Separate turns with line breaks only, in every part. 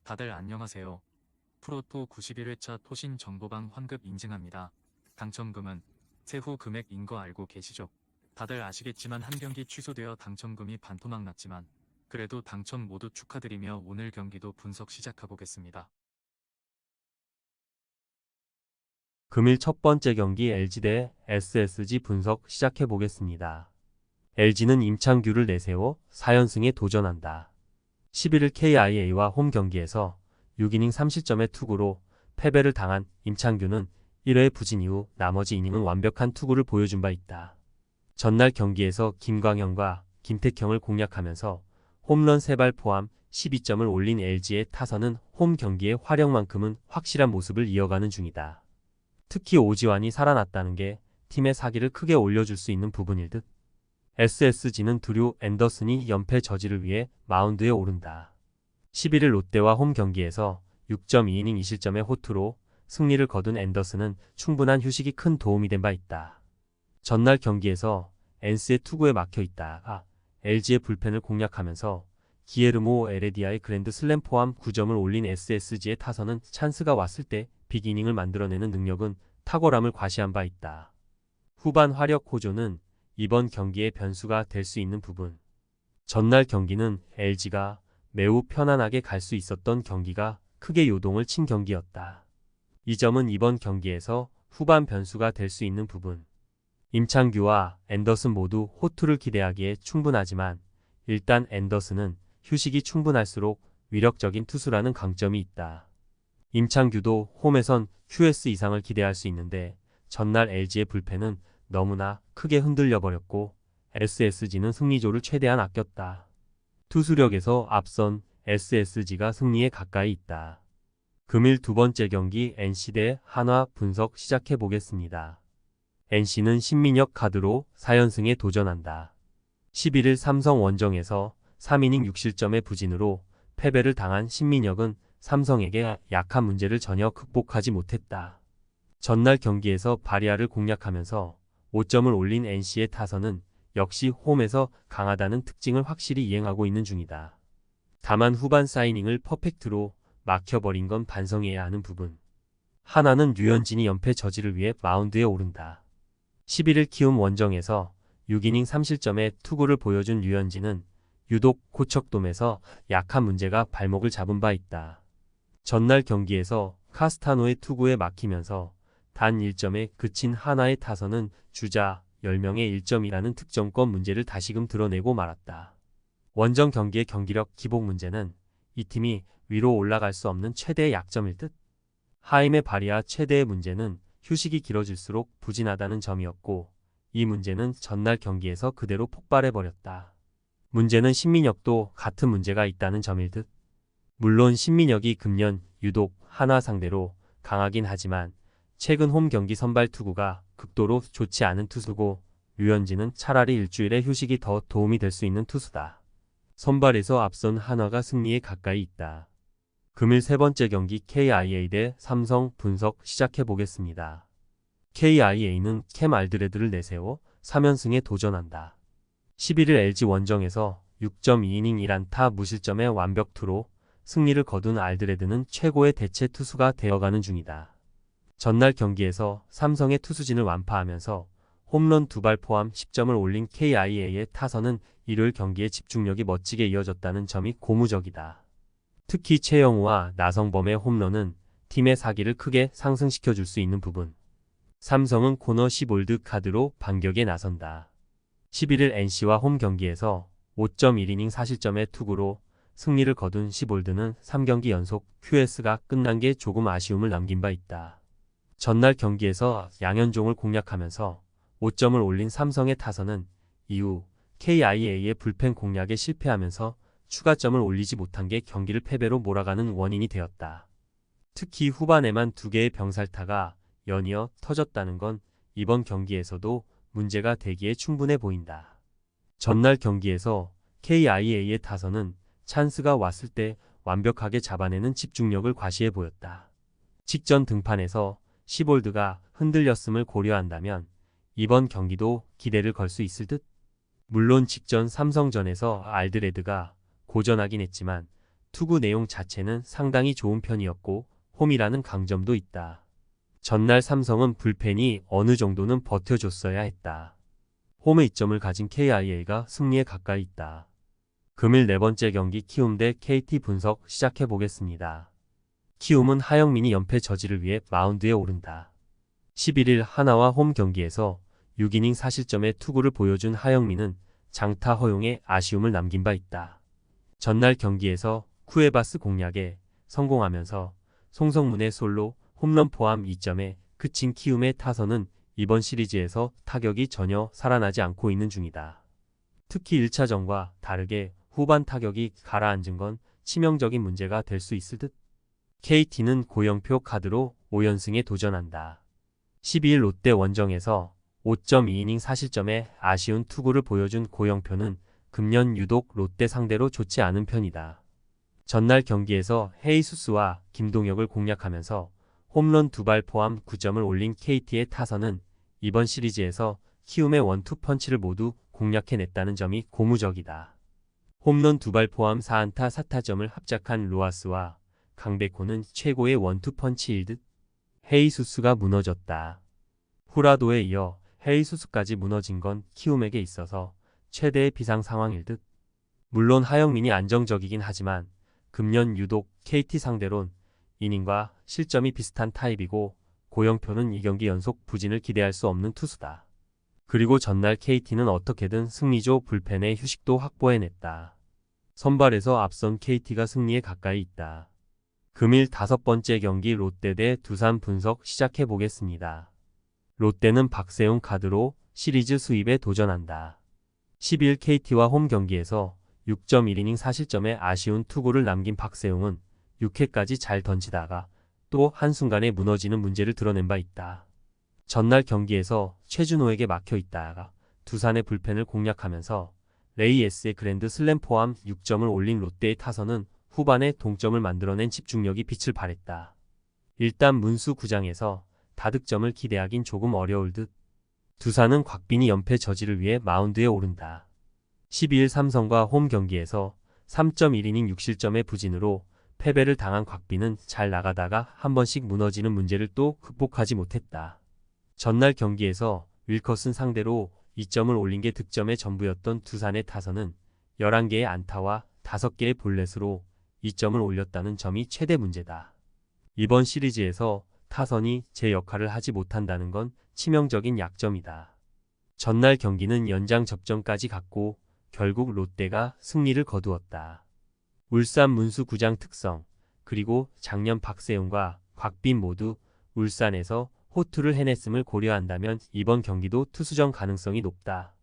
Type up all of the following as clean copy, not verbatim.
다들 안녕하세요. 프로토 91회차 토신 정보방 환급 인증합니다. 당첨금은 세후 금액인 거 알고 계시죠? 다들 아시겠지만 한 경기 취소되어 당첨금이 반토막 났지만 그래도 당첨 모두 축하드리며 오늘 경기도 분석 시작해보겠습니다.
금일 첫 번째 경기 LG 대 SSG 분석 시작해보겠습니다. LG는 임창규를 내세워 4연승에 도전한다. 11일 KIA와 홈 경기에서 6이닝 3실점의 투구로 패배를 당한 임창규는 1회 부진 이후 나머지 이닝은 완벽한 투구를 보여준 바 있다. 전날 경기에서 김광현과 김택형을 공략하면서 홈런 3발 포함 12점을 올린 LG의 타선은 홈 경기의 활약만큼은 확실한 모습을 이어가는 중이다. 특히 오지환이 살아났다는 게 팀의 사기를 크게 올려줄 수 있는 부분일 듯. SSG는 드류 앤더슨이 연패 저지를 위해 마운드에 오른다. 11일 롯데와 홈 경기에서 6.2이닝 2실점의 호투로 승리를 거둔 앤더슨은 충분한 휴식이 큰 도움이 된 바 있다. 전날 경기에서 엔스의 투구에 막혀 있다가 LG의 불펜을 공략하면서 기에르모 에레디아의 그랜드 슬램 포함 9점을 올린 SSG의 타선은 찬스가 왔을 때 빅이닝을 만들어내는 능력은 탁월함을 과시한 바 있다. 후반 화력 호조는 이번 경기의 변수가 될 수 있는 부분. 전날 경기는 LG가 매우 편안하게 갈 수 있었던 경기가 크게 요동을 친 경기였다. 이 점은 이번 경기에서 후반 변수가 될 수 있는 부분. 임창규와 앤더슨 모두 호투를 기대하기에 충분하지만 일단 앤더슨은 휴식이 충분할수록 위력적인 투수라는 강점이 있다. 임창규도 홈에선 QS 이상을 기대할 수 있는데 전날 LG의 불펜은 너무나 크게 흔들려 버렸고 SSG는 승리조를 최대한 아꼈다. 투수력에서 앞선 SSG가 승리에 가까이 있다. 금일 두 번째 경기 NC 대 한화 분석 시작해 보겠습니다. NC는 신민혁 카드로 4연승에 도전한다. 11일 삼성 원정에서 3이닝 6실점의 부진으로 패배를 당한 신민혁은 삼성에게 약한 문제를 전혀 극복하지 못했다. 전날 경기에서 바리아를 공략하면서 5점을 올린 NC의 타선은 역시 홈에서 강하다는 특징을 확실히 이행하고 있는 중이다. 다만 후반 사이닝을 퍼펙트로 막혀버린 건 반성해야 하는 부분. 하나는 류현진이 연패 저지를 위해 마운드에 오른다. 11일 키움 원정에서 6이닝 3실점의 투구를 보여준 류현진은 유독 고척돔에서 약한 문제가 발목을 잡은 바 있다. 전날 경기에서 카스타노의 투구에 막히면서 단 1점에 그친 하나의 타선은 주자 10명의 1점이라는 특정권 문제를 다시금 드러내고 말았다. 원정 경기의 경기력 기복 문제는 이 팀이 위로 올라갈 수 없는 최대의 약점일 듯. 하임의 바리아 최대의 문제는 휴식이 길어질수록 부진하다는 점이었고 이 문제는 전날 경기에서 그대로 폭발해버렸다. 문제는 신민혁도 같은 문제가 있다는 점일 듯. 물론 신민혁이 금년 유독 한화 상대로 강하긴 하지만 최근 홈 경기 선발 투구가 극도로 좋지 않은 투수고 류현진은 차라리 일주일의 휴식이 더 도움이 될 수 있는 투수다. 선발에서 앞선 한화가 승리에 가까이 있다. 금일 세 번째 경기 KIA 대 삼성 분석 시작해 보겠습니다. KIA는 캠 알드레드를 내세워 3연승에 도전한다. 11일 LG 원정에서 6.2이닝 1안타 무실점의 완벽 투로 승리를 거둔 알드레드는 최고의 대체 투수가 되어가는 중이다. 전날 경기에서 삼성의 투수진을 완파하면서 홈런 2발 포함 10점을 올린 KIA의 타선은 일요일 경기에 집중력이 멋지게 이어졌다는 점이 고무적이다. 특히 최영우와 나성범의 홈런은 팀의 사기를 크게 상승시켜줄 수 있는 부분. 삼성은 코너 시볼드 카드로 반격에 나선다. 11일 NC와 홈 경기에서 5.1이닝 4실점의 투구로 승리를 거둔 시볼드는 3경기 연속 QS가 끝난 게 조금 아쉬움을 남긴 바 있다. 전날 경기에서 양현종을 공략하면서 5점을 올린 삼성의 타선은 이후 KIA의 불펜 공략에 실패하면서 추가점을 올리지 못한 게 경기를 패배로 몰아가는 원인이 되었다. 특히 후반에만 2개의 병살타가 연이어 터졌다는 건 이번 경기에서도 문제가 되기에 충분해 보인다. 전날 경기에서 KIA의 타선은 찬스가 왔을 때 완벽하게 잡아내는 집중력을 과시해 보였다. 직전 등판에서 시볼드가 흔들렸음을 고려한다면 이번 경기도 기대를 걸 수 있을 듯. 물론 직전 삼성전에서 알드레드가 고전하긴 했지만 투구 내용 자체는 상당히 좋은 편이었고 홈이라는 강점도 있다. 전날 삼성은 불펜이 어느 정도는 버텨줬어야 했다. 홈의 이점을 가진 KIA가 승리에 가까이 있다. 금일 네 번째 경기 키움 대 KT 분석 시작해 보겠습니다. 키움은 하영민이 연패 저지를 위해 마운드에 오른다. 11일 하나와 홈 경기에서 6이닝 4실점의 투구를 보여준 하영민은 장타 허용에 아쉬움을 남긴 바 있다. 전날 경기에서 쿠에바스 공략에 성공하면서 송성문의 솔로 홈런 포함 2점에 그친 키움의 타선은 이번 시리즈에서 타격이 전혀 살아나지 않고 있는 중이다. 특히 1차전과 다르게 후반 타격이 가라앉은 건 치명적인 문제가 될 수 있을 듯. KT는 고영표 카드로 5연승에 도전한다. 12일 롯데 원정에서 5.2이닝 4실점의 아쉬운 투구를 보여준 고영표는 금년 유독 롯데 상대로 좋지 않은 편이다. 전날 경기에서 헤이수스와 김동혁을 공략하면서 홈런 2발 포함 9점을 올린 KT의 타선은 이번 시리즈에서 키움의 원투 펀치를 모두 공략해냈다는 점이 고무적이다. 홈런 2발 포함 4안타 4타점을 합작한 로하스와 강백호는 최고의 원투 펀치일 듯. 헤이수스가 무너졌다. 후라도에 이어 헤이수스까지 무너진 건 키움에게 있어서 최대의 비상 상황일 듯. 물론 하영민이 안정적이긴 하지만 금년 유독 KT 상대론 이닝과 실점이 비슷한 타입이고 고영표는 2경기 연속 부진을 기대할 수 없는 투수다. 그리고 전날 KT는 어떻게든 승리조 불펜에 휴식도 확보해냈다. 선발에서 앞선 KT가 승리에 가까이 있다. 금일 5번째 경기 롯데 대 두산 분석 시작해 보겠습니다. 롯데는 박세웅 카드로 시리즈 수입에 도전한다. 12일 KT와 홈 경기에서 6.1이닝 4실점의 아쉬운 투구를 남긴 박세웅은 6회까지 잘 던지다가 또 한순간에 무너지는 문제를 드러낸 바 있다. 전날 경기에서 최준호에게 막혀 있다가 두산의 불펜을 공략하면서 레이에스의 그랜드 슬램 포함 6점을 올린 롯데의 타선은 후반에 동점을 만들어낸 집중력이 빛을 발했다. 일단 문수 구장에서 다득점을 기대하긴 조금 어려울 듯. 두산은 곽빈이 연패 저지를 위해 마운드에 오른다. 12일 삼성과 홈 경기에서 3.1이닝 6실점의 부진으로 패배를 당한 곽빈은 잘 나가다가 한 번씩 무너지는 문제를 또 극복하지 못했다. 전날 경기에서 윌커슨 상대로 2점을 올린 게 득점의 전부였던 두산의 타선은 11개의 안타와 5개의 볼넷으로 2점을 올렸다는 점이 최대 문제다. 이번 시리즈에서 타선이 제 역할을 하지 못한다는 건 치명적인 약점이다. 전날 경기는 연장 접전까지 갔고 결국 롯데가 승리를 거두었다. 울산 문수 구장 특성, 그리고 작년 박세웅과 곽빈 모두 울산에서 호투를 해냈음을 고려한다면 이번 경기도 투수전 가능성이 높다.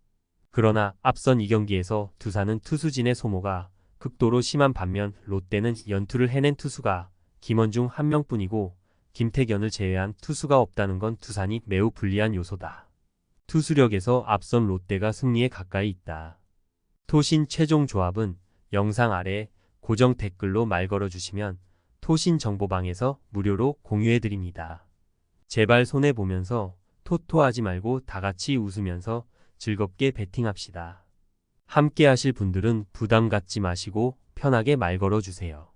그러나 앞선 2경기에서 두산은 투수진의 소모가 극도로 심한 반면 롯데는 연투를 해낸 투수가 김원중 한 명뿐이고 김태견을 제외한 투수가 없다는 건 두산이 매우 불리한 요소다. 투수력에서 앞선 롯데가 승리에 가까이 있다. 토신 최종 조합은 영상 아래 고정 댓글로 말 걸어주시면 토신 정보방에서 무료로 공유해드립니다. 제발 손해보면서 토토하지 말고 다같이 웃으면서 즐겁게 베팅합시다. 함께 하실 분들은 부담 갖지 마시고 편하게 말 걸어주세요.